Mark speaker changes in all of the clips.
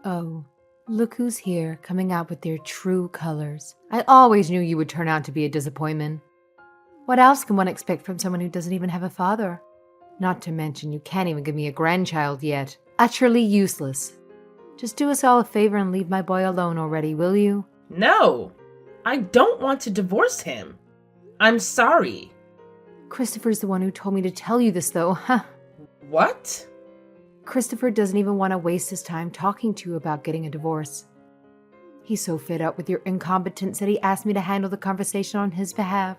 Speaker 1: Oh, look who's here, coming out with their true colors. I always knew you would turn out to be a disappointment. What else can one expect from someone who doesn't even have a father? Not to mention, you can't even give me a grandchild yet. Utterly useless. Just do us all a favor and leave my boy alone already, will you?
Speaker 2: No, I don't want to divorce him. I'm sorry.
Speaker 1: Christopher's the one who told me to tell you this, though.
Speaker 2: What?
Speaker 1: Christopher doesn't even want to waste his time talking to you about getting a divorce. He's so fed up with your incompetence that he asked me to handle the conversation on his behalf.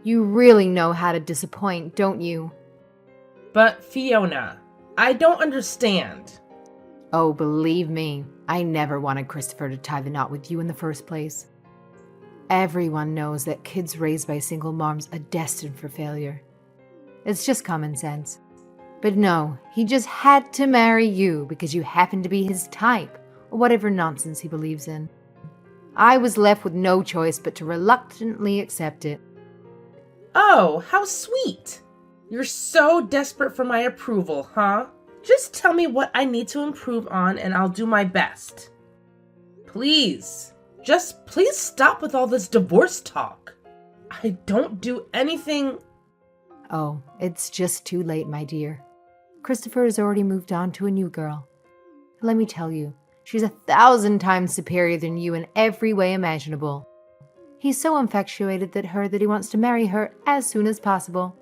Speaker 1: You really know how to disappoint, don't you?
Speaker 2: But Fiona, I don't understand.
Speaker 1: Oh, believe me, I never wanted Christopher to tie the knot with you in the first place. Everyone knows that kids raised by single moms are destined for failure. It's just common sense. But no, he just had to marry you because you happen to be his type, or whatever nonsense he believes in. I was left with no choice but to reluctantly accept it.
Speaker 2: Oh, how sweet. You're so desperate for my approval, huh? Just tell me what I need to improve on and I'll do my best. Please, just please stop with all this divorce talk. I don't do anything.
Speaker 1: Oh, it's just too late, my dear. Christopher has already moved on to a new girl. Let me tell you, she's 1,000 times superior than you in every way imaginable. He's so infatuated that he wants to marry her as soon as possible.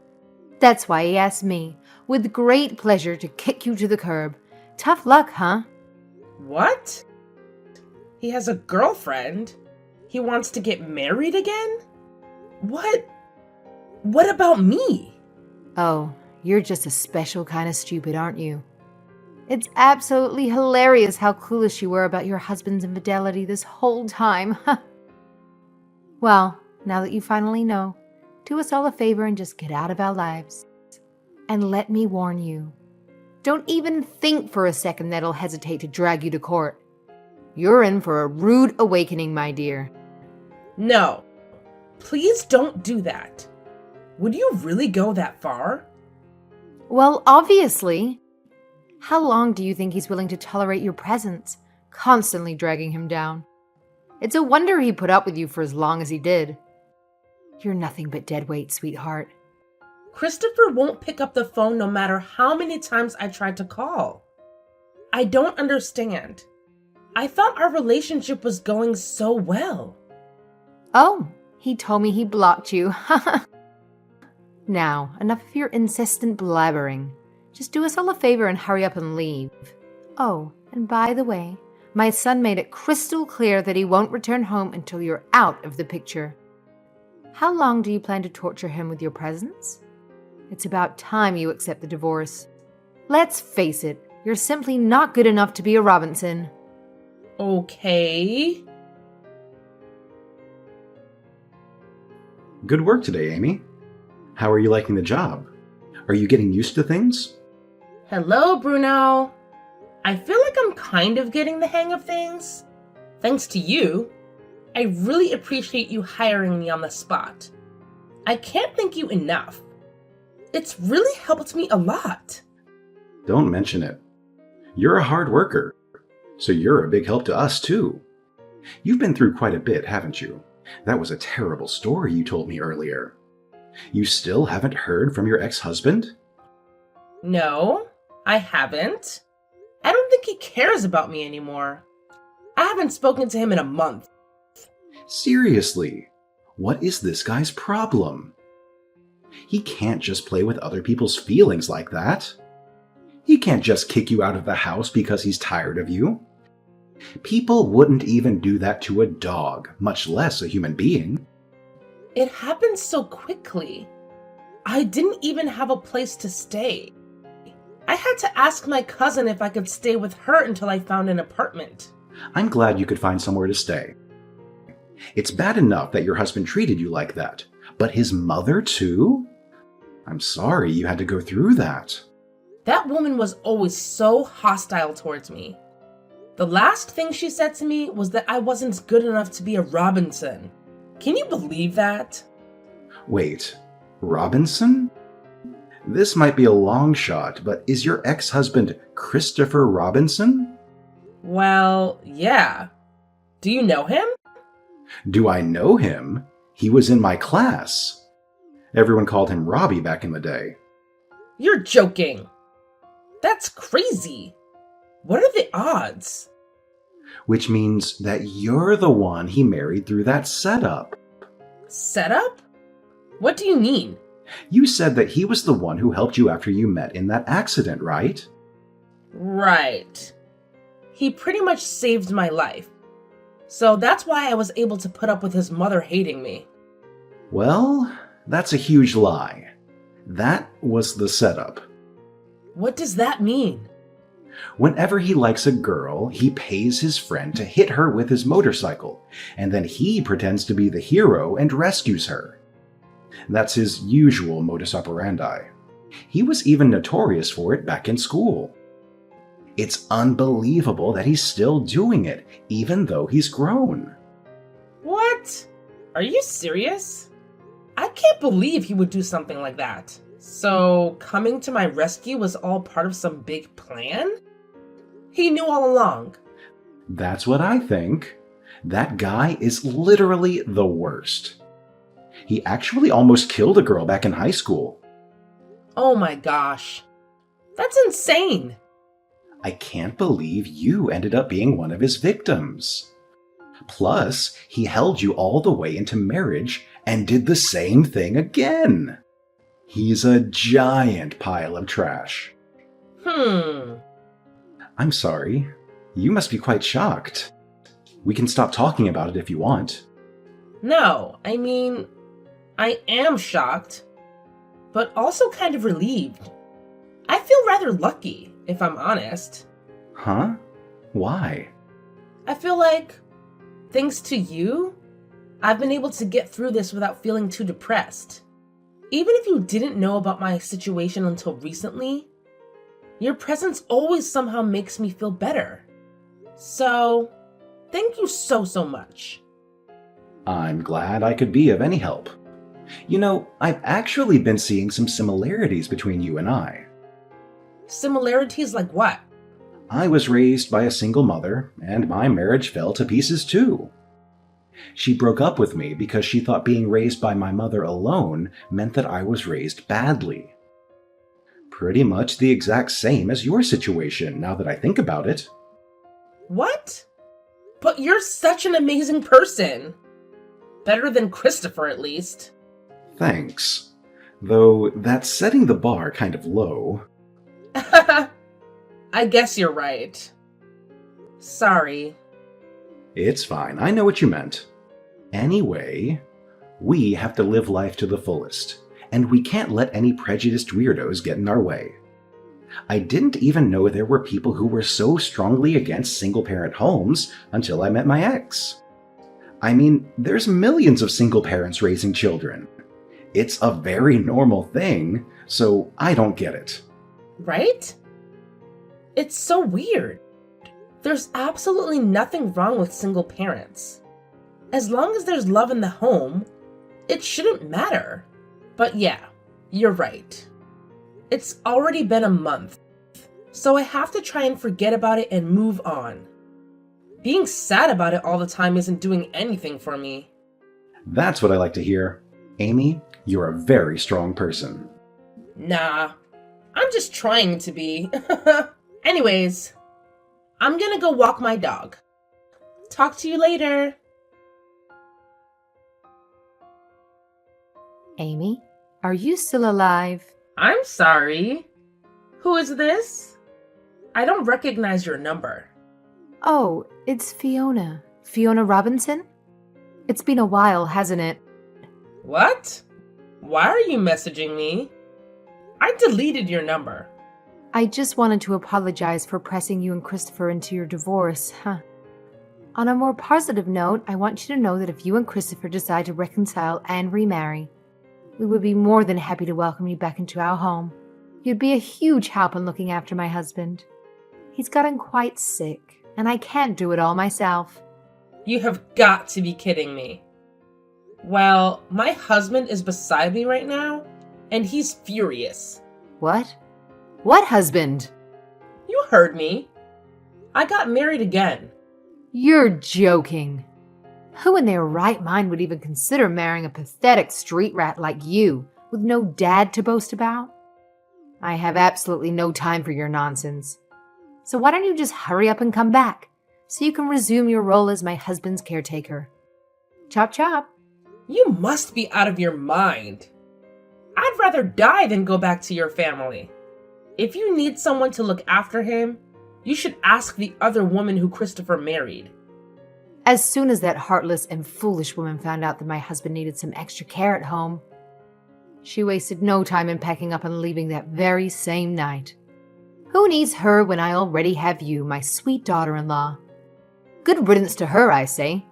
Speaker 1: That's why he asked me, with great pleasure, to kick you to the curb. Tough luck, huh?
Speaker 2: What? He has a girlfriend? He wants to get married again? What? What about me?
Speaker 1: Oh, you're just a special kind of stupid, aren't you? It's absolutely hilarious how clueless you were about your husband's infidelity this whole time. Well, now that you finally know, do us all a favor and just get out of our lives. And let me warn you, don't even think for a second that I'll hesitate to drag you to court. You're in for a rude awakening, my dear.
Speaker 2: No, please don't do that. Would you really go that far?
Speaker 1: Well, obviously. How long do you think he's willing to tolerate your presence, constantly dragging him down? It's a wonder he put up with you for as long as he did. You're nothing but dead weight, sweetheart.
Speaker 2: Christopher won't pick up the phone no matter how many times I tried to call. I don't understand. I thought our relationship was going so well.
Speaker 1: Oh, he told me he blocked you. Now, enough of your insistent blabbering. Just do us all a favor and hurry up and leave. Oh, and by the way, my son made it crystal clear that he won't return home until you're out of the picture. How long do you plan to torture him with your presence? It's about time you accept the divorce. Let's face it, you're simply not good enough to be a Robinson.
Speaker 2: Okay.
Speaker 3: Good work today, Amy. How are you liking the job? Are you getting used to things?
Speaker 2: Hello, Bruno. I feel like I'm kind of getting the hang of things. Thanks to you. I really appreciate you hiring me on the spot. I can't thank you enough. It's really helped me a lot.
Speaker 3: Don't mention it. You're a hard worker, so you're a big help to us too. You've been through quite a bit, haven't you? That was a terrible story you told me earlier. You still haven't heard from your ex-husband?
Speaker 2: No, I haven't. I don't think he cares about me anymore. I haven't spoken to him in a month.
Speaker 3: Seriously, what is this guy's problem? He can't just play with other people's feelings like that. He can't just kick you out of the house because he's tired of you. People wouldn't even do that to a dog, much less a human being.
Speaker 2: It happened so quickly. I didn't even have a place to stay. I had to ask my cousin if I could stay with her until I found an apartment.
Speaker 3: I'm glad you could find somewhere to stay. It's bad enough that your husband treated you like that, but his mother too? I'm sorry you had to go through that.
Speaker 2: That woman was always so hostile towards me. The last thing she said to me was that I wasn't good enough to be a Robinson. Can you believe that?
Speaker 3: Wait, Robinson? This might be a long shot, but is your ex-husband Christopher Robinson?
Speaker 2: Well, yeah. Do you know him?
Speaker 3: Do I know him? He was in my class. Everyone called him Robbie back in the day.
Speaker 2: You're joking. That's crazy. What are the odds?
Speaker 3: Which means that you're the one he married through that setup.
Speaker 2: Setup? What do you mean?
Speaker 3: You said that he was the one who helped you after you met in that accident, right?
Speaker 2: Right. He pretty much saved my life. So that's why I was able to put up with his mother hating me.
Speaker 3: Well, that's a huge lie. That was the setup.
Speaker 2: What does that mean?
Speaker 3: Whenever he likes a girl, he pays his friend to hit her with his motorcycle, and then he pretends to be the hero and rescues her. That's his usual modus operandi. He was even notorious for it back in school. It's unbelievable that he's still doing it, even though he's grown.
Speaker 2: What? Are you serious? I can't believe he would do something like that. So, coming to my rescue was all part of some big plan? He knew all along.
Speaker 3: That's what I think. That guy is literally the worst. He actually almost killed a girl back in high school.
Speaker 2: Oh my gosh. That's insane.
Speaker 3: I can't believe you ended up being one of his victims. Plus, he held you all the way into marriage and did the same thing again. He's a giant pile of trash. I'm sorry. You must be quite shocked. We can stop talking about it if you want.
Speaker 2: No, I mean, I am shocked, but also kind of relieved. I feel rather lucky, if I'm honest.
Speaker 3: Huh? Why?
Speaker 2: I feel like, thanks to you, I've been able to get through this without feeling too depressed. Even if you didn't know about my situation until recently, your presence always somehow makes me feel better. So, thank you so much.
Speaker 3: I'm glad I could be of any help. You know, I've actually been seeing some similarities between you and I.
Speaker 2: Similarities like what?
Speaker 3: I was raised by a single mother, and my marriage fell to pieces too. She broke up with me because she thought being raised by my mother alone meant that I was raised badly. Pretty much the exact same as your situation, now that I think about it.
Speaker 2: What? But you're such an amazing person. Better than Christopher, at least.
Speaker 3: Thanks. Though that's setting the bar kind of low.
Speaker 2: I guess you're right. Sorry.
Speaker 3: It's fine, I know what you meant. Anyway, we have to live life to the fullest, and we can't let any prejudiced weirdos get in our way. I didn't even know there were people who were so strongly against single-parent homes until I met my ex. I mean, there's millions of single parents raising children. It's a very normal thing, so I don't get it.
Speaker 2: Right? It's so weird. There's absolutely nothing wrong with single parents. As long as there's love in the home, it shouldn't matter. But yeah, you're right. It's already been a month, so I have to try and forget about it and move on. Being sad about it all the time isn't doing anything for me.
Speaker 3: That's what I like to hear. Amy, you're a very strong person.
Speaker 2: Nah, I'm just trying to be. Anyways, I'm gonna go walk my dog. Talk to you later.
Speaker 1: Amy, are you still alive?
Speaker 2: I'm sorry. Who is this? I don't recognize your number.
Speaker 1: Oh, it's Fiona. Fiona Robinson? It's been a while, hasn't it?
Speaker 2: What? Why are you messaging me? I deleted your number.
Speaker 1: I just wanted to apologize for pressing you and Christopher into your divorce, On a more positive note, I want you to know that if you and Christopher decide to reconcile and remarry, we would be more than happy to welcome you back into our home. You'd be a huge help in looking after my husband. He's gotten quite sick, and I can't do it all myself.
Speaker 2: You have got to be kidding me. Well, my husband is beside me right now, and he's furious.
Speaker 1: What? What husband?
Speaker 2: You heard me. I got married again.
Speaker 1: You're joking. Who in their right mind would even consider marrying a pathetic street rat like you with no dad to boast about? I have absolutely no time for your nonsense. So why don't you just hurry up and come back so you can resume your role as my husband's caretaker? Chop chop.
Speaker 2: You must be out of your mind. I'd rather die than go back to your family. If you need someone to look after him, you should ask the other woman who Christopher married.
Speaker 1: As soon as that heartless and foolish woman found out that my husband needed some extra care at home, she wasted no time in packing up and leaving that very same night. Who needs her when I already have you, my sweet daughter-in-law? Good riddance to her, I say.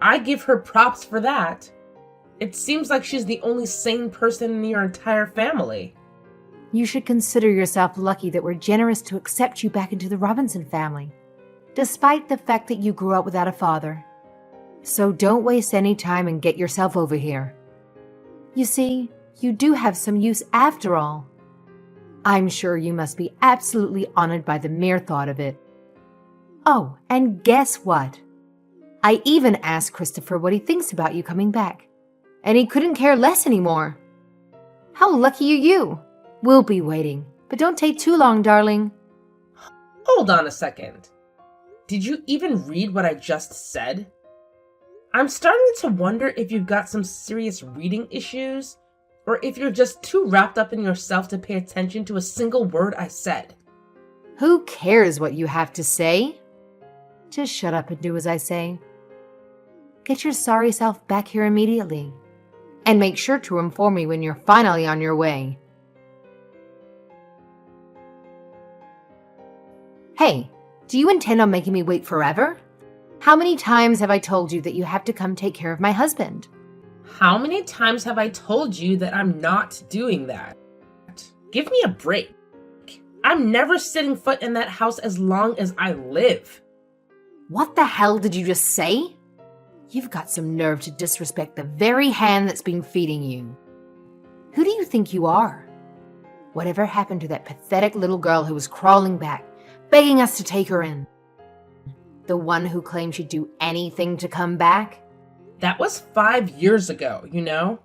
Speaker 2: I give her props for that. It seems like she's the only sane person in your entire family.
Speaker 1: You should consider yourself lucky that we're generous to accept you back into the Robinson family, despite the fact that you grew up without a father. So don't waste any time and get yourself over here. You see, you do have some use after all. I'm sure you must be absolutely honored by the mere thought of it. Oh, and guess what? I even asked Christopher what he thinks about you coming back, and he couldn't care less anymore. How lucky are you? We'll be waiting, but don't take too long, darling.
Speaker 2: Hold on a second. Did you even read what I just said? I'm starting to wonder if you've got some serious reading issues, or if you're just too wrapped up in yourself to pay attention to a single word I said.
Speaker 1: Who cares what you have to say? Just shut up and do as I say. Get your sorry self back here immediately, and make sure to inform me when you're finally on your way. Hey, do you intend on making me wait forever? How many times have I told you that you have to come take care of my husband?
Speaker 2: How many times have I told you that I'm not doing that? Give me a break. I'm never setting foot in that house as long as I live.
Speaker 1: What the hell did you just say? You've got some nerve to disrespect the very hand that's been feeding you. Who do you think you are? Whatever happened to that pathetic little girl who was crawling back, begging us to take her in? The one who claimed she'd do anything to come back?
Speaker 2: That was 5 years ago, you know?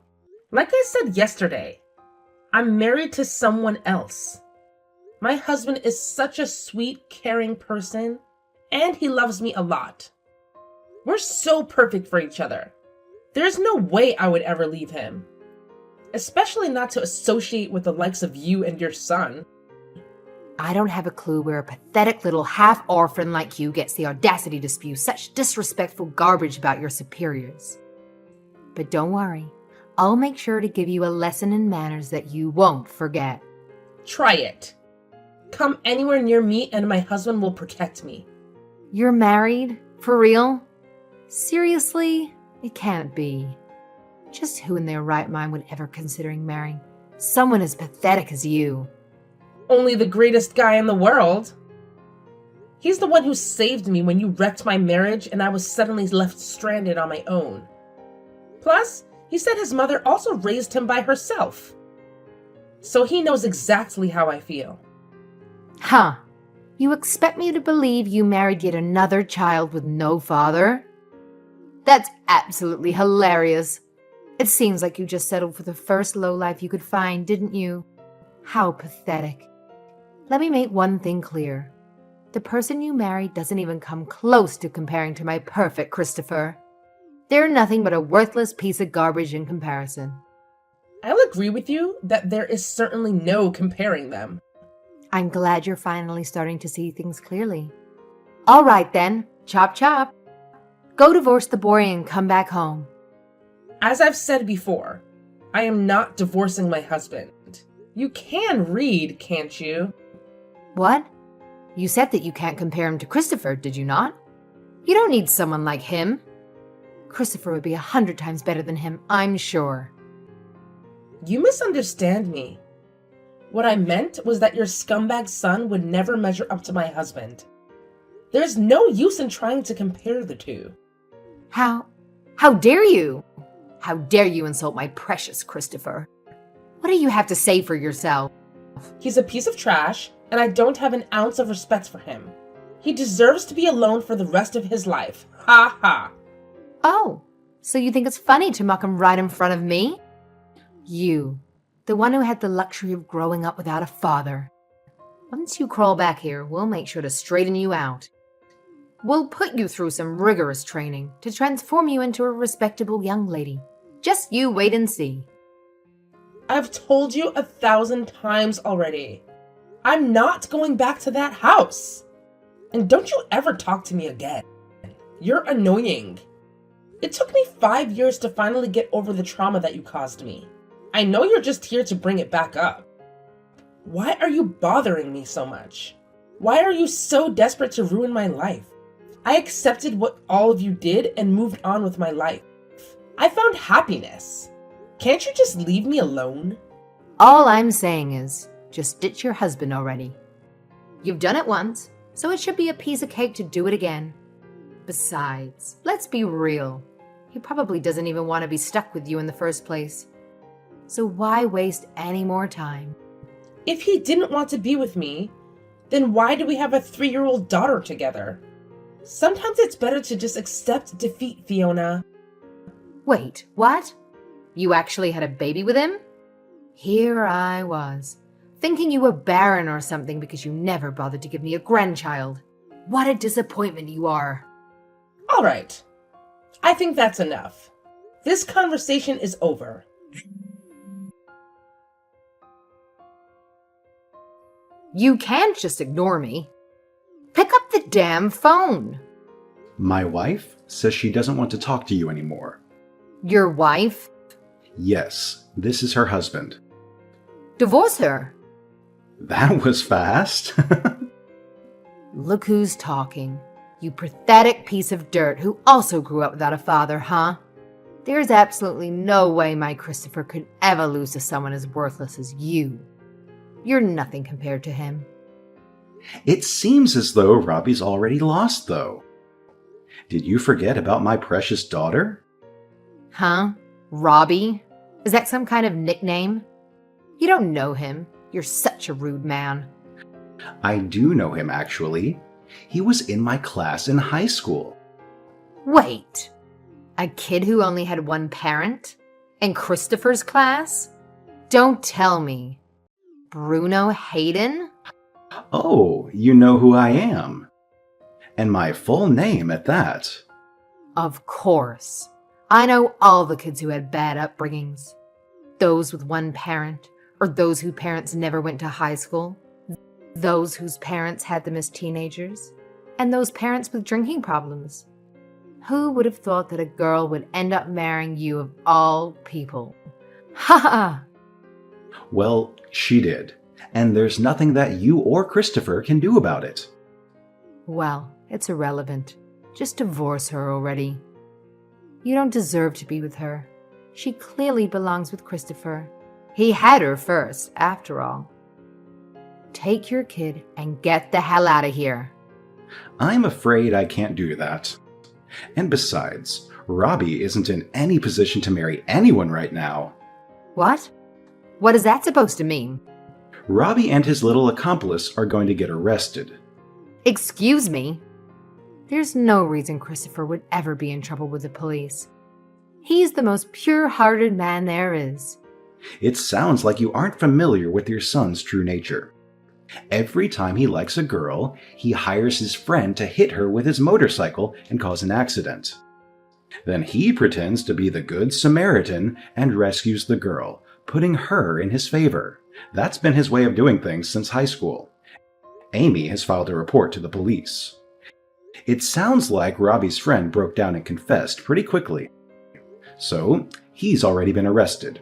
Speaker 2: Like I said yesterday, I'm married to someone else. My husband is such a sweet, caring person, and he loves me a lot. We're so perfect for each other. There's no way I would ever leave him. Especially not to associate with the likes of you and your son.
Speaker 1: I don't have a clue where a pathetic little half-orphan like you gets the audacity to spew such disrespectful garbage about your superiors. But don't worry, I'll make sure to give you a lesson in manners that you won't forget.
Speaker 2: Try it. Come anywhere near me and my husband will protect me.
Speaker 1: You're married? For real? Seriously? It can't be. Just who in their right mind would ever consider marrying someone as pathetic as you?
Speaker 2: Only the greatest guy in the world. He's the one who saved me when you wrecked my marriage and I was suddenly left stranded on my own. Plus, he said his mother also raised him by herself. So he knows exactly how I feel.
Speaker 1: Huh. You expect me to believe you married yet another child with no father? That's absolutely hilarious. It seems like you just settled for the first lowlife you could find, didn't you? How pathetic. Let me make one thing clear. The person you married doesn't even come close to comparing to my perfect Christopher. They're nothing but a worthless piece of garbage in comparison.
Speaker 2: I'll agree with you that there is certainly no comparing them.
Speaker 1: I'm glad you're finally starting to see things clearly. All right then, chop chop. Go divorce the boy and come back home.
Speaker 2: As I've said before, I am not divorcing my husband. You can read, can't you?
Speaker 1: What? You said that you can't compare him to Christopher, did you not? You don't need someone like him. Christopher would be 100 times better than him, I'm sure.
Speaker 2: You misunderstand me. What I meant was that your scumbag son would never measure up to my husband. There's no use in trying to compare the two.
Speaker 1: How dare you? How dare you insult my precious Christopher? What do you have to say for yourself?
Speaker 2: He's a piece of trash, and I don't have an ounce of respect for him. He deserves to be alone for the rest of his life. Ha ha.
Speaker 1: Oh, so you think it's funny to mock him right in front of me? You, the one who had the luxury of growing up without a father. Once you crawl back here, we'll make sure to straighten you out. We'll put you through some rigorous training to transform you into a respectable young lady. Just you wait and see.
Speaker 2: I've told you 1,000 times already. I'm not going back to that house. And don't you ever talk to me again. You're annoying. It took me 5 years to finally get over the trauma that you caused me. I know you're just here to bring it back up. Why are you bothering me so much? Why are you so desperate to ruin my life? I accepted what all of you did and moved on with my life. I found happiness. Can't you just leave me alone?
Speaker 1: All I'm saying is, just ditch your husband already. You've done it once, so it should be a piece of cake to do it again. Besides, let's be real. He probably doesn't even want to be stuck with you in the first place. So why waste any more time?
Speaker 2: If he didn't want to be with me, then why do we have a 3-year-old daughter together? Sometimes it's better to just accept defeat, Fiona.
Speaker 1: Wait, what? You actually had a baby with him? Here I was, thinking you were barren or something because you never bothered to give me a grandchild. What a disappointment you are.
Speaker 2: All right. I think that's enough. This conversation is over.
Speaker 1: You can't just ignore me. Pick up the damn phone.
Speaker 3: My wife says she doesn't want to talk to you anymore.
Speaker 1: Your wife?
Speaker 3: Yes, this is her husband.
Speaker 1: Divorce her.
Speaker 3: That was fast.
Speaker 1: Look who's talking. You pathetic piece of dirt who also grew up without a father, huh? There's absolutely no way my Christopher could ever lose to someone as worthless as you. You're nothing compared to him.
Speaker 3: It seems as though Robbie's already lost, though. Did you forget about my precious daughter?
Speaker 1: Huh? Robbie? Is that some kind of nickname? You don't know him. You're such a rude man.
Speaker 3: I do know him, actually. He was in my class in high school.
Speaker 1: Wait. A kid who only had one parent? In Christopher's class? Don't tell me. Bruno Hayden?
Speaker 3: Oh, you know who I am. And my full name at that.
Speaker 1: Of course. I know all the kids who had bad upbringings. Those with one parent, or those whose parents never went to high school. Those whose parents had them as teenagers. And those parents with drinking problems. Who would have thought that a girl would end up marrying you of all people? Ha ha!
Speaker 3: Well, she did. And there's nothing that you or Christopher can do about it.
Speaker 1: Well, it's irrelevant. Just divorce her already. You don't deserve to be with her. She clearly belongs with Christopher. He had her first, after all. Take your kid and get the hell out of here.
Speaker 3: I'm afraid I can't do that. And besides, Robbie isn't in any position to marry anyone right now.
Speaker 1: What? What is that supposed to mean?
Speaker 3: Robbie and his little accomplice are going to get arrested.
Speaker 1: Excuse me? There's no reason Christopher would ever be in trouble with the police. He's the most pure-hearted man there is.
Speaker 3: It sounds like you aren't familiar with your son's true nature. Every time he likes a girl, he hires his friend to hit her with his motorcycle and cause an accident. Then he pretends to be the Good Samaritan and rescues the girl, putting her in his favor. That's been his way of doing things since high school. Amy has filed a report to the police. It sounds like Robbie's friend broke down and confessed pretty quickly. So, he's already been arrested.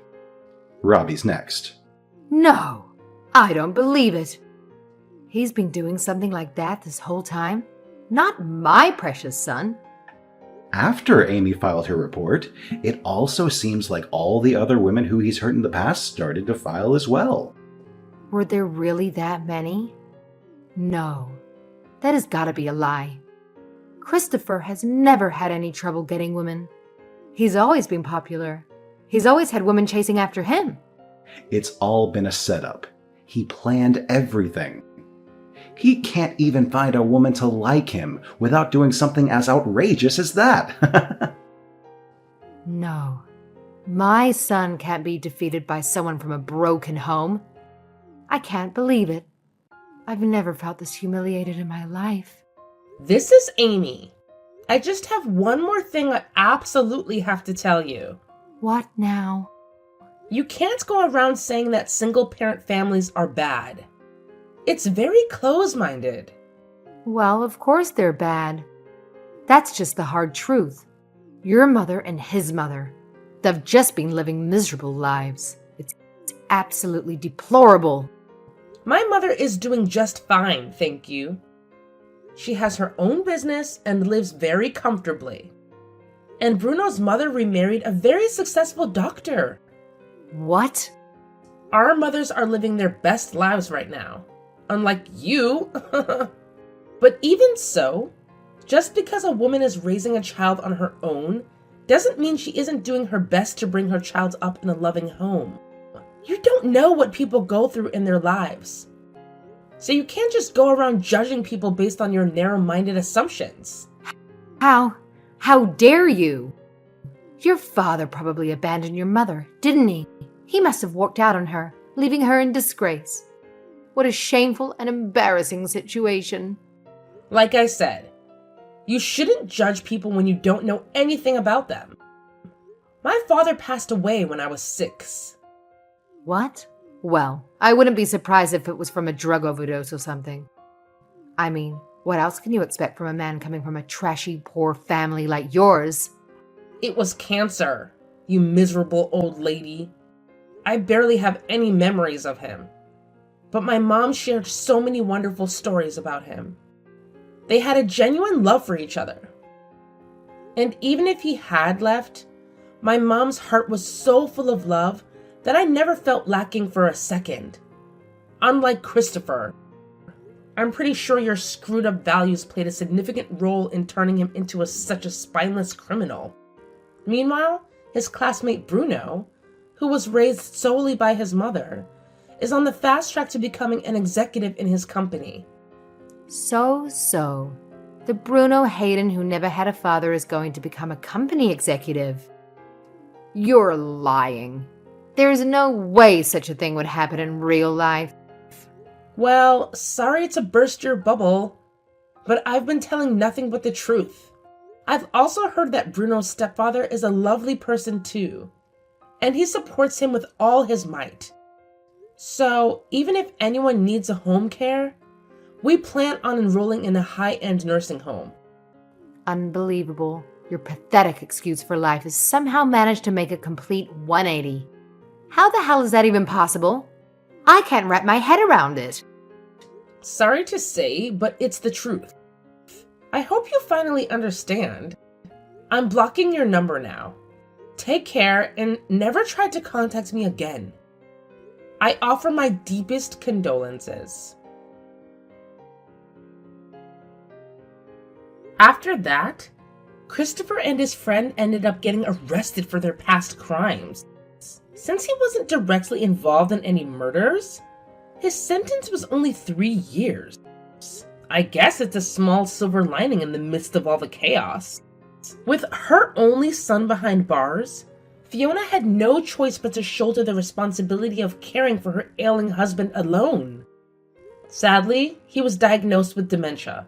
Speaker 3: Robbie's next.
Speaker 1: No, I don't believe it. He's been doing something like that this whole time? Not my precious son.
Speaker 3: After Amy filed her report, it also seems like all the other women who he's hurt in the past started to file as well.
Speaker 1: Were there really that many? No, that has got to be a lie. Christopher has never had any trouble getting women. He's always been popular. He's always had women chasing after him.
Speaker 3: It's all been a setup. He planned everything. He can't even find a woman to like him without doing something as outrageous as that.
Speaker 1: No. My son can't be defeated by someone from a broken home. I can't believe it. I've never felt this humiliated in my life.
Speaker 2: This is Amy. I just have one more thing I absolutely have to tell you.
Speaker 1: What now?
Speaker 2: You can't go around saying that single-parent families are bad. It's very close-minded.
Speaker 1: Well, of course they're bad. That's just the hard truth. Your mother and his mother. They've just been living miserable lives. It's absolutely deplorable.
Speaker 2: My mother is doing just fine, thank you. She has her own business and lives very comfortably. And Bruno's mother remarried a very successful doctor.
Speaker 1: What?
Speaker 2: Our mothers are living their best lives right now. Unlike you. But even so, just because a woman is raising a child on her own doesn't mean she isn't doing her best to bring her child up in a loving home. You don't know what people go through in their lives. So you can't just go around judging people based on your narrow-minded assumptions.
Speaker 1: How dare you? Your father probably abandoned your mother, didn't he? He must have walked out on her, leaving her in disgrace. What a shameful and embarrassing situation.
Speaker 2: Like I said, you shouldn't judge people when you don't know anything about them. My father passed away when I was 6.
Speaker 1: What? Well, I wouldn't be surprised if it was from a drug overdose or something. I mean, what else can you expect from a man coming from a trashy, poor family like yours?
Speaker 2: It was cancer, you miserable old lady. I barely have any memories of him. But my mom shared so many wonderful stories about him. They had a genuine love for each other. And even if he had left, my mom's heart was so full of love that I never felt lacking for a second. Unlike Christopher, I'm pretty sure your screwed up values played a significant role in turning him into such a spineless criminal. Meanwhile, his classmate Bruno, who was raised solely by his mother, is on the fast track to becoming an executive in his company.
Speaker 1: So. The Bruno Hayden who never had a father is going to become a company executive. You're lying. There's no way such a thing would happen in real life.
Speaker 2: Well, sorry to burst your bubble, but I've been telling nothing but the truth. I've also heard that Bruno's stepfather is a lovely person too, and he supports him with all his might. So, even if anyone needs a home care, we plan on enrolling in a high-end nursing home.
Speaker 1: Unbelievable. Your pathetic excuse for life has somehow managed to make a complete 180. How the hell is that even possible? I can't wrap my head around it.
Speaker 2: Sorry to say, but it's the truth. I hope you finally understand. I'm blocking your number now. Take care and never try to contact me again. I offer my deepest condolences. After that, Christopher and his friend ended up getting arrested for their past crimes. Since he wasn't directly involved in any murders, his sentence was only 3 years. I guess it's a small silver lining in the midst of all the chaos. With her only son behind bars, Fiona had no choice but to shoulder the responsibility of caring for her ailing husband alone. Sadly, he was diagnosed with dementia,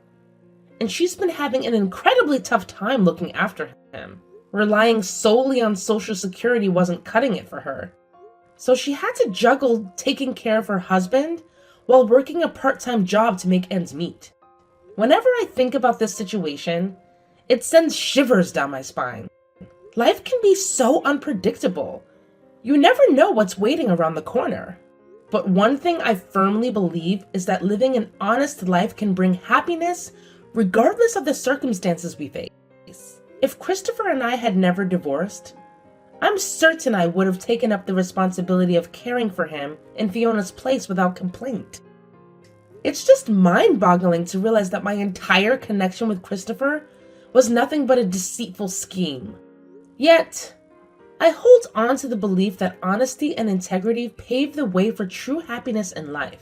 Speaker 2: and she's been having an incredibly tough time looking after him. Relying solely on Social Security wasn't cutting it for her, so she had to juggle taking care of her husband while working a part-time job to make ends meet. Whenever I think about this situation, it sends shivers down my spine. Life can be so unpredictable. You never know what's waiting around the corner. But one thing I firmly believe is that living an honest life can bring happiness regardless of the circumstances we face. If Christopher and I had never divorced, I'm certain I would have taken up the responsibility of caring for him in Fiona's place without complaint. It's just mind-boggling to realize that my entire connection with Christopher was nothing but a deceitful scheme. Yet, I hold on to the belief that honesty and integrity pave the way for true happiness in life.